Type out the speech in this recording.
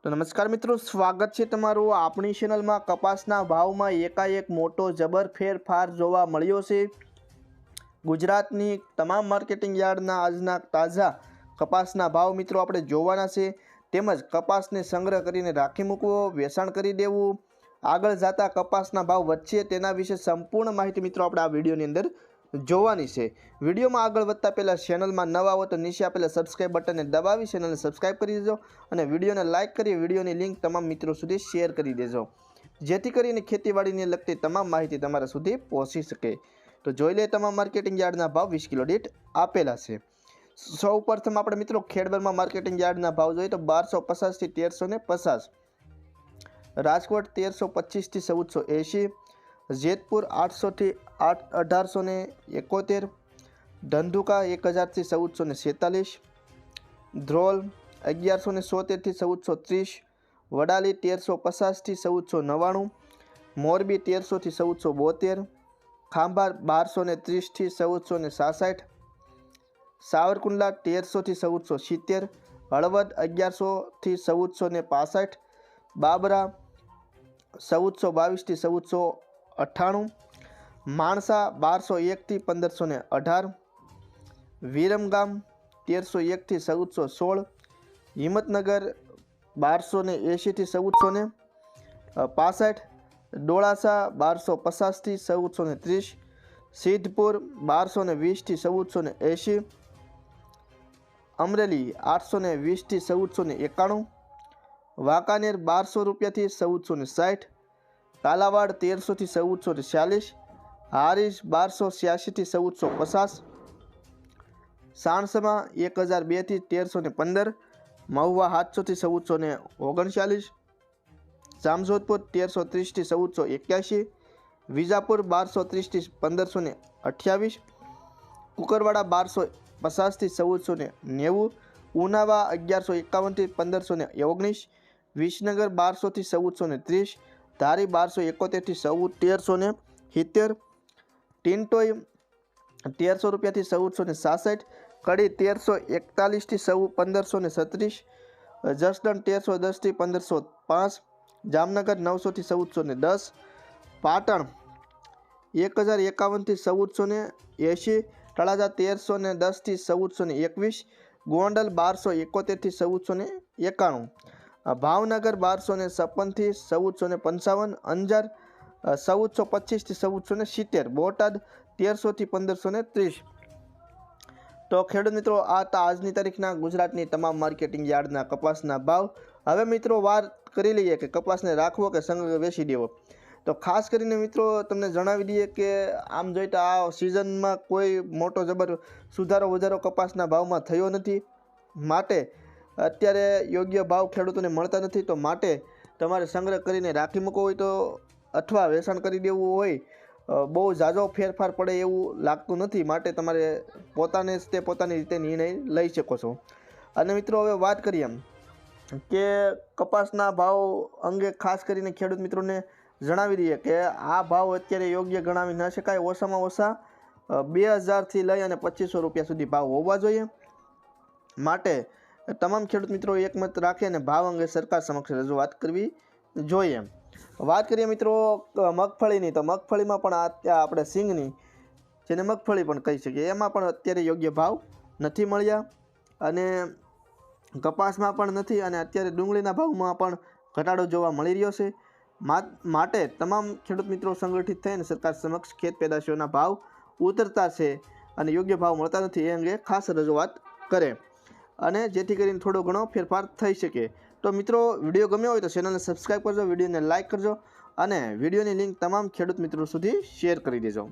તો નમસ્કાર મિત્રો, સ્વાગત છે તમારું આપણી ચેનલમાં। કપાસના ભાવમાં એકાએક મોટો જબર ફેરફાર જોવા મળ્યો છે। ગુજરાતની તમામ માર્કેટિંગ યાર્ડના આજના તાજા કપાસના ભાવ મિત્રો આપણે જોવાના છે, તેમજ કપાસને સંગ્રહ કરીને રાખી મૂકવો, વેચાણ કરી દેવું, આગળ જતા કપાસના ભાવ વધશે તેના વિશે સંપૂર્ણ માહિતી મિત્રો આપણે આ વિડીયોની અંદર જોવાની છે। વિડીયોમાં આગળ વધતા પહેલાં ચેનલમાં નવા હો તો નીચે આપેલા સબસ્ક્રાઇબ બટનને દબાવી ચેનલને સબસ્ક્રાઇબ કરી દેજો અને વિડીયોને લાઇક કરી વિડીયોની લિંક તમામ મિત્રો સુધી શેર કરી દેજો, જેથી કરીને ખેતીવાડીને લગતી તમામ માહિતી તમારા સુધી પહોંચી શકે। તો જોઈ લે તમામ માર્કેટિંગ યાર્ડના ભાવ 20 કિલો દીઠ આપેલા છે। સૌ પ્રથમ આપણે મિત્રો ખેડબરમાં માર્કેટિંગ યાર્ડના ભાવ જોઈએ તો 1250 થી 1350, રાજકોટ 1325 થી 1480, જેતપુર 800 થી 1871, ધંધુકા 1000 થી 1446, ધ્રોલ 1170 થી 1430, વડાલી 1350 થી 1499, મોરબી 1300 થી 1472, ખાંભા 1230 થી 1466, સાવરકુંડલા 1300 થી 1470, હળવદ 1100 થી 1465, બાબરા 1422 થી 1498, માણસા 1201 થી 1518, વિરમગામ 1301 થી 1416, હિંમતનગર 1280 થી 1465, ડોળાસા 1250 થી 1430, સિદ્ધપુર 1220 થી 1480, અમરેલી 820 થી 1491, વાંકાનેર 1200 રૂપિયાથી 1460, કાલાવાડ 1300 થી 1440, હારીજ 1286 થી 1450, સાણસમા 1002 થી 1315, મહુવા 700 થી 1439, જામજોધપુર 1330 થી 1481, વિજાપુર 1230 થી 1528, કુકરવાડા 1250 થી 1490, ઉનાવા 1151 થી 1519, વિસનગર 1200 થી 1430, ધારી 1271 થી 1370, ટિન્ટોઈ 1300 રૂપિયાથી 1466, કડી 1341 થી 1536, જસદણ 1310 થી 1505, જામનગર 900 થી 1410, પાટણ 1051 થી 1480, તળાજા 1310 થી 1421, ગોંડલ 1271 થી 1491, ભાવનગર 1256 થી 1455, અંજાર 1425 થી 1470, બોટાદ 1300 થી 1530। તો ખેડૂત મિત્રો, આ હતા આજની તારીખના ગુજરાતની તમામ માર્કેટિંગ યાર્ડના કપાસના ભાવ। હવે મિત્રો વાત કરી લઈએ કે કપાસને રાખવો કે સંગ્રહ વેચી દેવો। તો ખાસ કરીને મિત્રો તમને જણાવી દઈએ કે આમ જોઈએ તો આ સિઝનમાં કોઈ મોટો જબર સુધારો વધારો કપાસના ભાવમાં થયો નથી, માટે અત્યારે યોગ્ય ભાવ ખેડૂતોને મળતા નથી। તો માટે તમારે સંગ્રહ કરીને રાખી મૂકવો હોય તો અથવા વેચાણ કરી દેવું હોય, બહુ ઝાઝો ફેરફાર પડે એવું લાગતું નથી, માટે તમારે પોતાને જ તે પોતાની રીતે નિર્ણય લઈ શકો છો। અને મિત્રો હવે વાત કરીએ કે કપાસના ભાવ અંગે ખાસ કરીને ખેડૂત મિત્રોને જણાવી દઈએ કે આ ભાવ અત્યારે યોગ્ય ગણાવી ન શકાય। ઓછામાં ઓછા 2000 થી લઈ અને 2500 રૂપિયા સુધી ભાવ હોવા જોઈએ। માટે તમામ ખેડૂત મિત્રો એકમત રાખી અને ભાવ અંગે સરકાર સમક્ષ રજૂઆત કરવી જોઈએ। વાત કરીએ મિત્રો મગફળીની, તો મગફળીમાં પણ આપણે સિંગની, જેને મગફળી પણ કહી શકીએ, એમાં પણ અત્યારે યોગ્ય ભાવ નથી મળ્યા અને કપાસમાં પણ નથી, અને અત્યારે ડુંગળીના ભાવમાં પણ ઘટાડો જોવા મળી રહ્યો છે। માટે તમામ ખેડૂત મિત્રો સંગઠિત થઈને સરકાર સમક્ષ ખેત પેદાશોના ભાવ ઉતરતા છે અને યોગ્ય ભાવ મળતા નથી એ અંગે ખાસ રજૂઆત કરે, અને જેથી કરીને થોડો ઘણો ફેરફાર થઈ શકે। તો મિત્રો વિડીયો ગમ્યો હોય તો ચેનલને સબસ્ક્રાઈબ કરજો, વિડીયોને લાઇક કરજો અને વિડીયોની લિંક તમામ ખેડૂત મિત્રો સુધી શેર કરી દેજો।